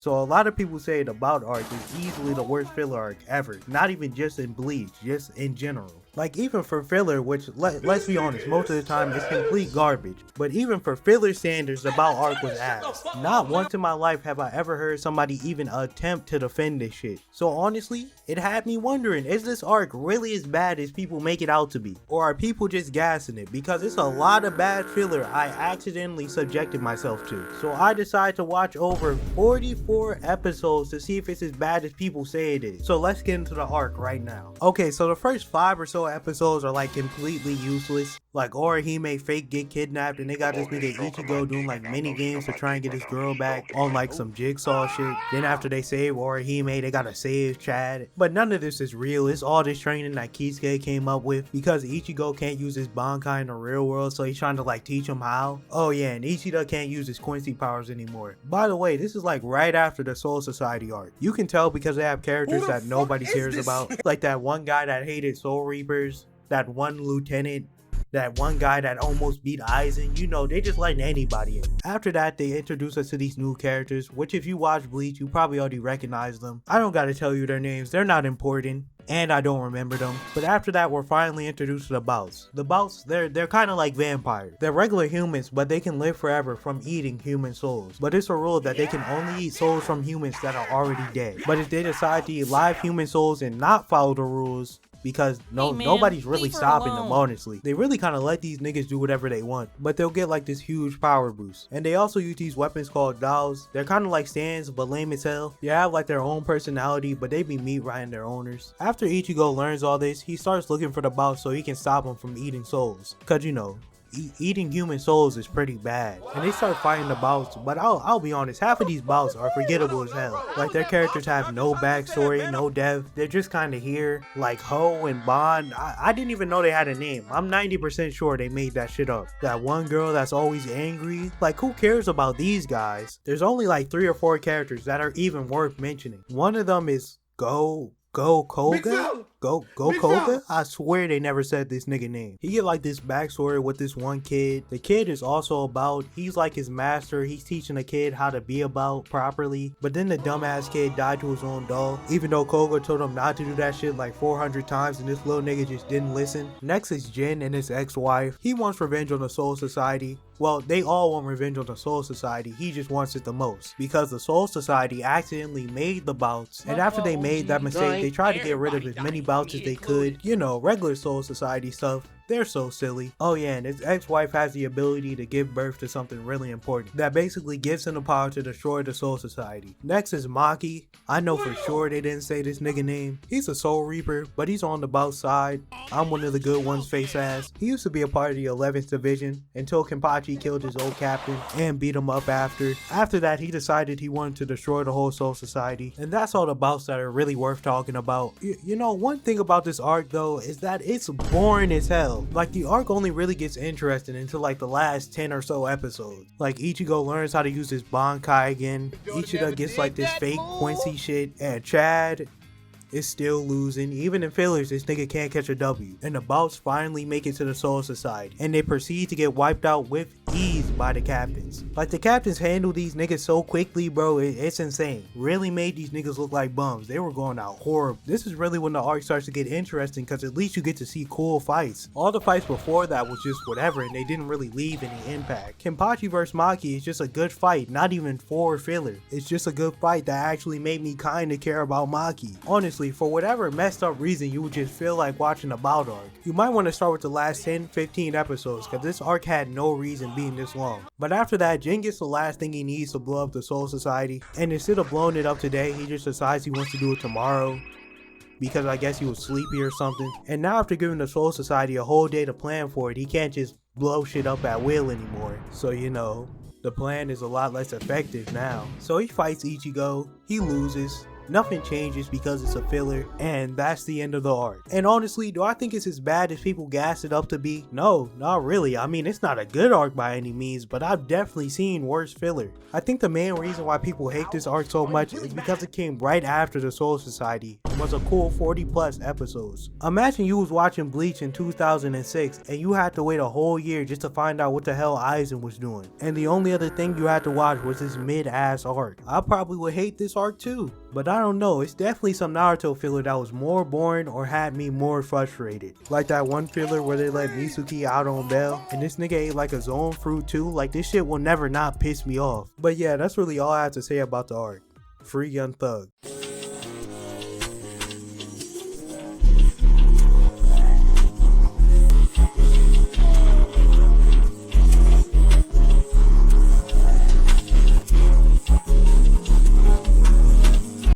So a lot of people say the bout arc is easily the worst filler arc ever, not even just in Bleach, just in general. Like even for filler, which let's be honest, most of the time it's complete garbage. But even for filler standards, the bout arc was ass. Not once in my life have I ever heard somebody even attempt to defend this shit. So honestly, it had me wondering, is this arc really as bad as people make it out to be? Or are people just gassing it? Because it's a lot of bad filler I accidentally subjected myself to. So I decided to watch over 44 episodes to see if it's as bad as people say it is. So let's get into the arc right now. Okay, so the first 5 or so episodes are like completely useless. Like Orihime fake get kidnapped and they got this nigga Ichigo doing like mini games to try and get his girl back on like some jigsaw shit. Then after they save Orihime, they gotta save Chad. But none of this is real. It's all this training that Kisuke came up with because Ichigo can't use his bankai in the real world, so he's trying to like teach him how. Oh yeah, and Ichigo can't use his Quincy powers anymore. By the way, this is like right after the Soul Society arc. You can tell because they have characters that nobody cares about. Like that one guy that hated Soul Reapers, that one lieutenant, that one guy that almost beat Aizan. You know, they just letting anybody in. After that, they introduce us to these new characters, which if you watch Bleach, you probably already recognize them. I don't gotta tell you their names, they're not important. And I don't remember them. But after that, we're finally introduced to the bounts. The bounts, they're kind of like vampires. They're regular humans, but they can live forever from eating human souls. But it's a rule that they can only eat souls from humans that are already dead. But if they decide to eat live human souls and not follow the rules, because nobody's really stopping them, honestly. They really kind of let these niggas do whatever they want, but they'll get like this huge power boost. And they also use these weapons called dolls. They're kind of like stands, but lame as hell. They have like their own personality, but they be meat riding their owners. After Ichigo learns all this, he starts looking for the boss so he can stop them from eating souls. Cause you know, eating human souls is pretty bad. And they start fighting the bounts, but I'll be honest, half of these bounts are forgettable as hell. Like their characters have no backstory, no depth. They're just kind of here. Like Ho and Bond, I didn't even know they had a name. I'm 90% sure they made that shit up. That one girl that's always angry, like who cares about these guys? There's only like 3 or 4 characters that are even worth mentioning. One of them is Go Koga? Go Koga? I swear they never said this nigga name. He get like this backstory with this one kid. The kid is also about, he's like his master. He's teaching the kid how to be about properly. But then the dumbass kid died to his own doll. Even though Koga told him not to do that shit like 400 times and this little nigga just didn't listen. Next is Jin and his ex-wife. He wants revenge on the Soul Society. Well, they all want revenge on the Soul Society. He just wants it the most. Because the Soul Society accidentally made the bounts. And after they made that mistake, they tried to get rid of as many bounts as they could. You know, regular Soul Society stuff. They're so silly. Oh yeah, and his ex-wife has the ability to give birth to something really important that basically gives him the power to destroy the Soul Society. Next is Maki. I know for sure they didn't say this nigga name. He's a Soul Reaper, but he's on the bout side. I'm one of the good ones, face ass. He used to be a part of the 11th Division until Kenpachi killed his old captain and beat him up after. After that, he decided he wanted to destroy the whole Soul Society. And that's all the bouts that are really worth talking about. You know, one thing about this arc though is that it's boring as hell. Like the arc only really gets interesting until like the last 10 or so episodes. Like Ichigo learns how to use his bankai again. Ichigo gets like this fake Quincy shit, and Chad is still losing. Even in fillers, this nigga can't catch a W. And the bouts finally make it to the Soul Society, and they proceed to get wiped out with ease by the captains. Like the captains handle these niggas so quickly, bro, it's insane. Really made these niggas look like bums. They were going out horrible. This is really when the arc starts to get interesting, because at least you get to see cool fights. All the fights before that was just whatever, and they didn't really leave any impact. Kenpachi vs Maki is just a good fight, not even for filler. It's just a good fight that actually made me kinda care about Maki. Honestly, for whatever messed up reason you would just feel like watching a bout arc, you might want to start with the last 10-15 episodes, because this arc had no reason being this long. But after that, Jin gets the last thing he needs to blow up the Soul Society, and instead of blowing it up today, he just decides he wants to do it tomorrow, because I guess he was sleepy or something. And now after giving the Soul Society a whole day to plan for it, he can't just blow shit up at will anymore. So you know, the plan is a lot less effective now. So he fights Ichigo, he loses. nothing changes because it's a filler, and that's the end of the arc. And honestly, do I think it's as bad as people gas it up to be? No, not really. I mean, it's not a good arc by any means, but I've definitely seen worse filler. I think the main reason why people hate this arc so much is because it came right after the Soul Society and was a cool 40+ episodes. Imagine you was watching Bleach in 2006 and you had to wait a whole year just to find out what the hell Aizan was doing, and the only other thing you had to watch was this mid-ass arc. I probably would hate this arc too, but I don't know, it's definitely some Naruto filler that was more boring or had me more frustrated. Like that one filler where they let Mitsuki out on bail and this nigga ate like a zone fruit too. Like, this shit will never not piss me off. But yeah, that's really all I have to say about the arc. Free Young Thug.